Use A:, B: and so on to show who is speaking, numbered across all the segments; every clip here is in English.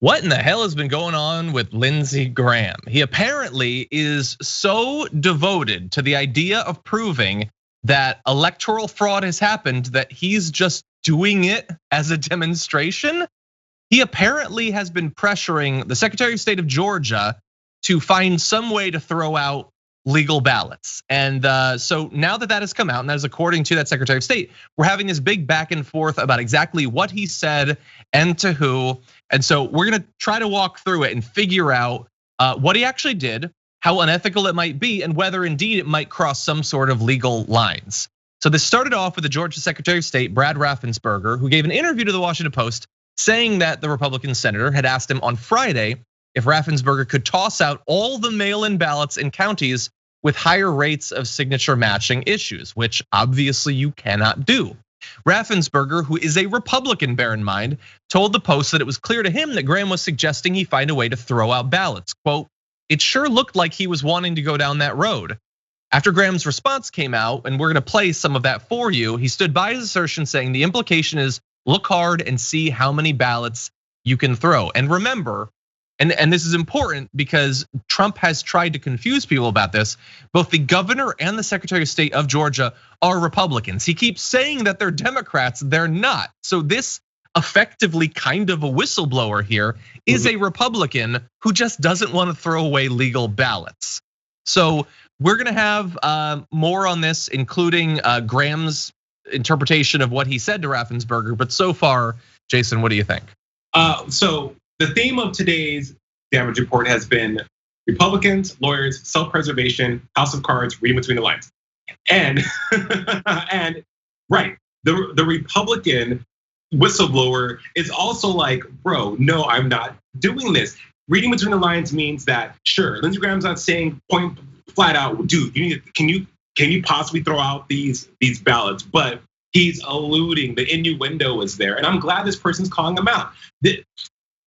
A: What in the hell has been going on with Lindsey Graham? He apparently is so devoted to the idea of proving that electoral fraud has happened that he's just doing it as a demonstration. He apparently has been pressuring the Secretary of State of Georgia to find some way to throw out legal ballots. And so now that has come out, and that is according to that Secretary of State, we're having this big back and forth about exactly what he said and to who. And so we're gonna try to walk through it and figure out what he actually did, how unethical it might be, and whether indeed it might cross some sort of legal lines. So this started off with the Georgia Secretary of State, Brad Raffensperger, who gave an interview to the Washington Post saying that the Republican senator had asked him on Friday if Raffensperger could toss out all the mail-in ballots in counties with higher rates of signature matching issues, which obviously you cannot do. Raffensperger, who is a Republican, bear in mind, told the Post that it was clear to him that Graham was suggesting he find a way to throw out ballots. Quote, "It sure looked like he was wanting to go down that road." After Graham's response came out, and we're gonna play some of that for you, he stood by his assertion saying the implication is look hard and see how many ballots you can throw. And remember, and this is important because Trump has tried to confuse people about this. Both the governor and the Secretary of State of Georgia are Republicans. He keeps saying that they're Democrats, they're not. So this effectively kind of a whistleblower here is a Republican who just doesn't want to throw away legal ballots. So we're gonna have more on this, including Graham's interpretation of what he said to Raffensperger. But so far, Jason, what do you think?
B: So the theme of today's damage report has been Republicans, lawyers, self-preservation, house of cards, reading between the lines. And right, the Republican whistleblower is also like, bro, no, I'm not doing this. Reading between the lines means that, sure, Lindsey Graham's not saying point flat out, dude, can you possibly throw out these ballots? But he's alluding, the innuendo is there. And I'm glad this person's calling them out.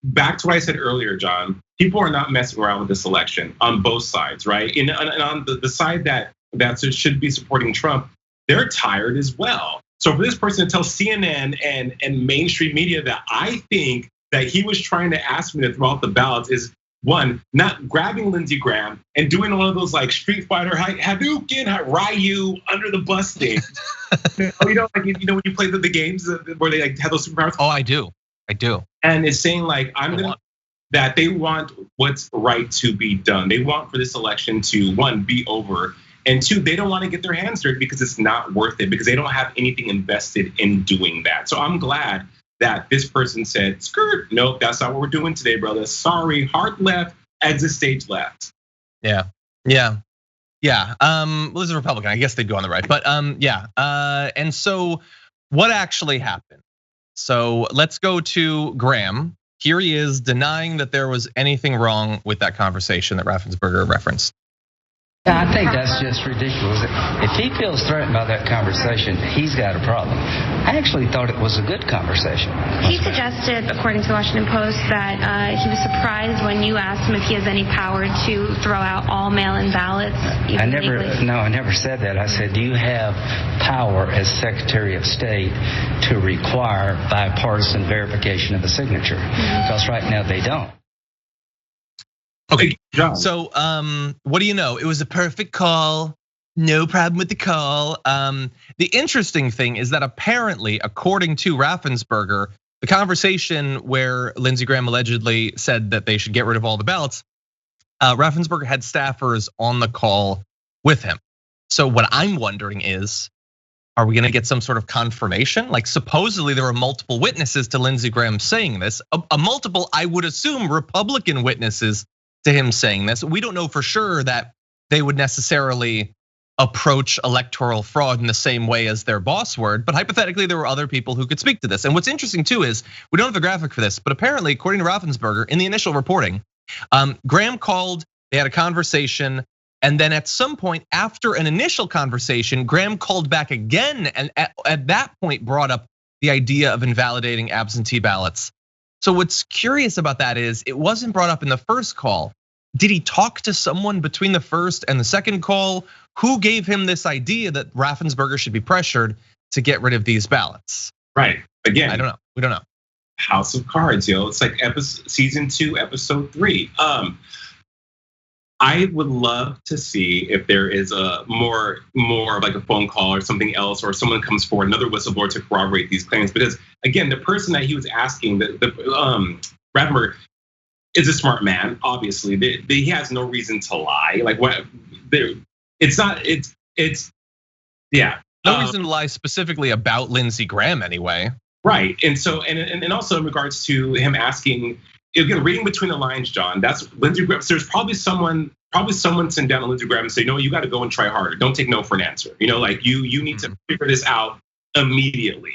B: Back to what I said earlier, John, people are not messing around with this election on both sides, right? And on the side that should be supporting Trump, they're tired as well. So for this person to tell CNN and mainstream media that I think that he was trying to ask me to throw out the ballots is, one, not grabbing Lindsey Graham and doing one of those like Street Fighter Hadouken, Ryu under the bus thing. You know, like when you play the games where they like have those superpowers.
A: Oh, I do.
B: And it's saying like that they want what's right to be done. They want for this election to, one, be over, and two, they don't want to get their hands dirty because it's not worth it, because they don't have anything invested in doing that. So I'm glad that this person said, skirt, nope, that's not what we're doing today, brother. Sorry, hard left, exit stage left.
A: Yeah. Well, this is a Republican. I guess they'd go on the right, but yeah. And so what actually happened? So let's go to Graham. Here he is denying that there was anything wrong with that conversation that Raffensperger referenced.
C: I think that's just ridiculous. If he feels threatened by that conversation, he's got a problem. I actually thought it was a good conversation.
D: He suggested, according to the Washington Post, that he was surprised when you asked him if he has any power to throw out all mail-in ballots.
C: I never said that. I said, do you have power as Secretary of State to require bipartisan verification of a signature? Because right now they don't.
A: Okay, so what do you know? It was a perfect call. No problem with the call. The interesting thing is that apparently, according to Raffensperger, the conversation where Lindsey Graham allegedly said that they should get rid of all the ballots, Raffensperger had staffers on the call with him. So what I'm wondering is, are we gonna get some sort of confirmation? Like supposedly there were multiple witnesses to Lindsey Graham saying this, a multiple, I would assume, Republican witnesses to him saying this. We don't know for sure that they would necessarily approach electoral fraud in the same way as their boss would, but hypothetically there were other people who could speak to this. And what's interesting too is, we don't have the graphic for this, but apparently according to Raffensperger, in the initial reporting, Graham called, they had a conversation, and then at some point after an initial conversation, Graham called back again, and at that point brought up the idea of invalidating absentee ballots. So what's curious about that is it wasn't brought up in the first call. Did he talk to someone between the first and the second call? Who gave him this idea that Raffensperger should be pressured to get rid of these ballots?
B: Right, again.
A: I don't know, we don't know.
B: House of Cards, it's like season 2, episode 3. I would love to see if there is a more of like a phone call or something else, or someone comes forward, another whistleblower, to corroborate these claims. Because again, the person that he was asking, Raffensperger, is a smart man. Obviously, he has no reason to lie. Like what? It's not. It's yeah.
A: No reason to lie specifically about Lindsey Graham, anyway.
B: Right, and so and also in regards to him asking, again, reading between the lines, John. That's Lindsey Graham. There's probably someone sitting down to Lindsey Graham and say, no, you got to go and try harder. Don't take no for an answer. Like you need to figure this out immediately.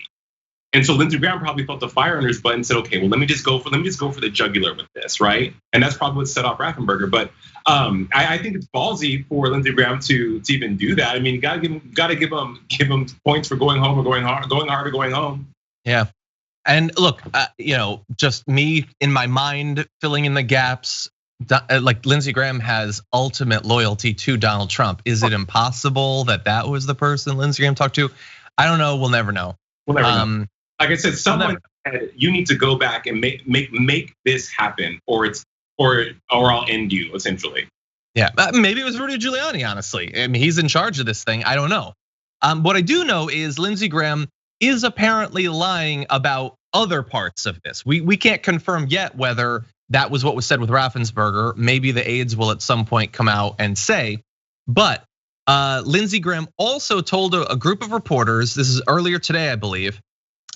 B: And so Lindsey Graham probably felt the fire under his butt and said, okay, well, let me just go for the jugular with this, right? And that's probably what set off Raffensperger. But I think it's ballsy for Lindsey Graham to even do that. I mean, you gotta give him points for going home or going hard or going home.
A: Yeah. And look, just me in my mind filling in the gaps. Like Lindsey Graham has ultimate loyalty to Donald Trump. Is it impossible that was the person Lindsey Graham talked to? I don't know. We'll never know.
B: Know. Like I said, someone said, you need to go back and make this happen, or I'll end you, essentially.
A: Yeah, maybe it was Rudy Giuliani. Honestly, I mean, he's in charge of this thing. I don't know. What I do know is Lindsey Graham is apparently lying about other parts of this. We can't confirm yet whether that was what was said with Raffensperger. Maybe the aides will at some point come out and say, but Lindsey Graham also told a group of reporters, this is earlier today, I believe,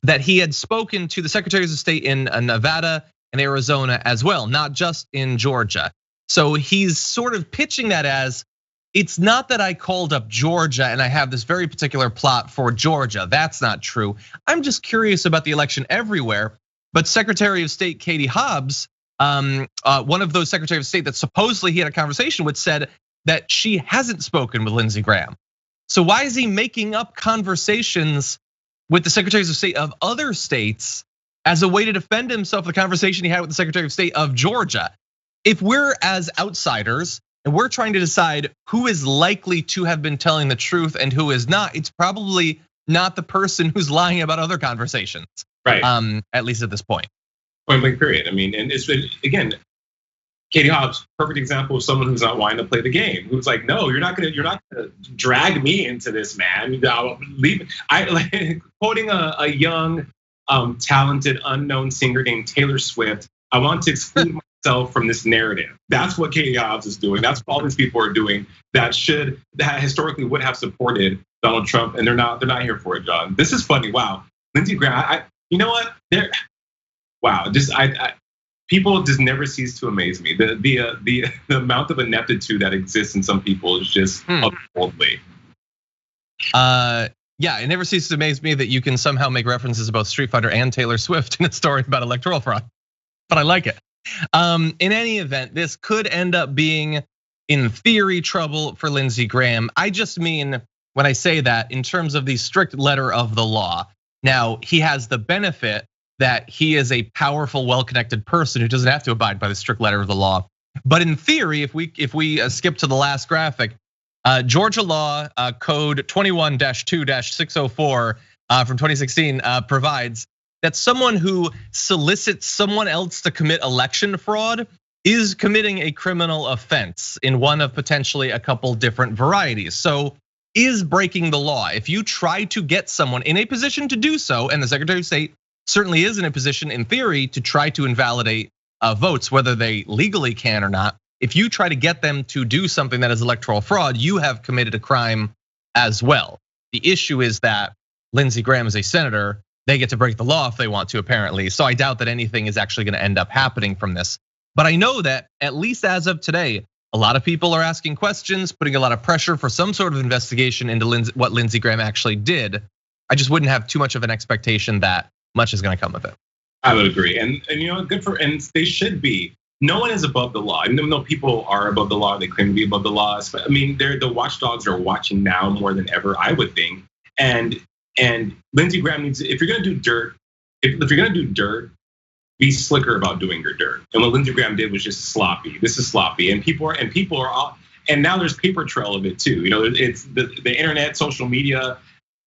A: that he had spoken to the secretaries of state in Nevada and Arizona as well, not just in Georgia. So he's sort of pitching that as, it's not that I called up Georgia and I have this very particular plot for Georgia. That's not true. I'm just curious about the election everywhere. But Secretary of State Katie Hobbs, one of those Secretary of State that supposedly he had a conversation with, said that she hasn't spoken with Lindsey Graham. So why is he making up conversations with the secretaries of state of other states as a way to defend himself, the conversation he had with the Secretary of State of Georgia? If we're as outsiders and we're trying to decide who is likely to have been telling the truth and who is not, it's probably not the person who's lying about other conversations.
B: Right.
A: At least at this point.
B: Point blank period. I mean, and it's been, again, Katie Hobbs, perfect example of someone who's not wanting to play the game. Who's like, no, you're not gonna drag me into this, man. Leave. Quoting a young, talented, unknown singer named Taylor Swift. I want to exclude myself from this narrative. That's what Katie Hobbs is doing. That's what all these people are doing that historically would have supported Donald Trump, and they're not here for it, John. This is funny. Wow, Lindsey Graham. You know what? Wow. People just never cease to amaze me. The amount of ineptitude that exists in some people is just otherworldly.
A: Yeah, it never ceases to amaze me that you can somehow make references about Street Fighter and Taylor Swift in a story about electoral fraud. But I like it. In any event, this could end up being, in theory, trouble for Lindsey Graham. I just mean when I say that in terms of the strict letter of the law. Now, he has the benefit that he is a powerful, well-connected person who doesn't have to abide by the strict letter of the law. But in theory, if we skip to the last graphic, Georgia law code 21-2-604 from 2016 provides that someone who solicits someone else to commit election fraud is committing a criminal offense in one of potentially a couple different varieties. So is breaking the law. If you try to get someone in a position to do so, and the Secretary of State certainly is in a position, in theory, to try to invalidate votes, whether they legally can or not. If you try to get them to do something that is electoral fraud, you have committed a crime as well. The issue is that Lindsey Graham is a senator. They get to break the law if they want to, apparently. So I doubt that anything is actually going to end up happening from this. But I know that at least as of today, a lot of people are asking questions, putting a lot of pressure for some sort of investigation into what Lindsey Graham actually did. I just wouldn't have too much of an expectation that much is going to come with it.
B: I would agree, and and they should be. No one is above the law. Even though people are above the law, they claim to be above the laws. But I mean, the watchdogs are watching now more than ever, I would think. And Lindsey Graham needs, if you're going to do dirt, if you're going to do dirt, be slicker about doing your dirt. And what Lindsey Graham did was just sloppy. This is sloppy, and people are all. And now there's paper trail of it too. It's the internet, social media.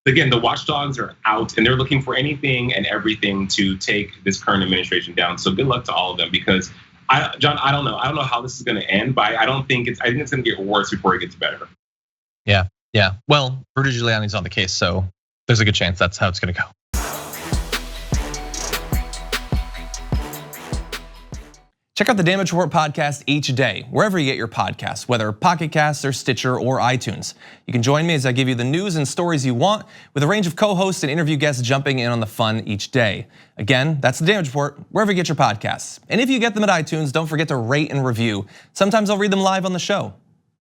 B: again, the watchdogs are out and they're looking for anything and everything to take this current administration down. So good luck to all of them, because John, I don't know how this is going to end, but I think it's going to get worse before it gets better.
A: Yeah. Well, Rudy Giuliani's on the case, so there's a good chance that's how it's going to go. Check out the Damage Report podcast each day, wherever you get your podcasts, whether Pocket Casts or Stitcher or iTunes. You can join me as I give you the news and stories you want, with a range of co-hosts and interview guests jumping in on the fun each day. Again, that's the Damage Report, wherever you get your podcasts. And if you get them at iTunes, don't forget to rate and review. Sometimes I'll read them live on the show.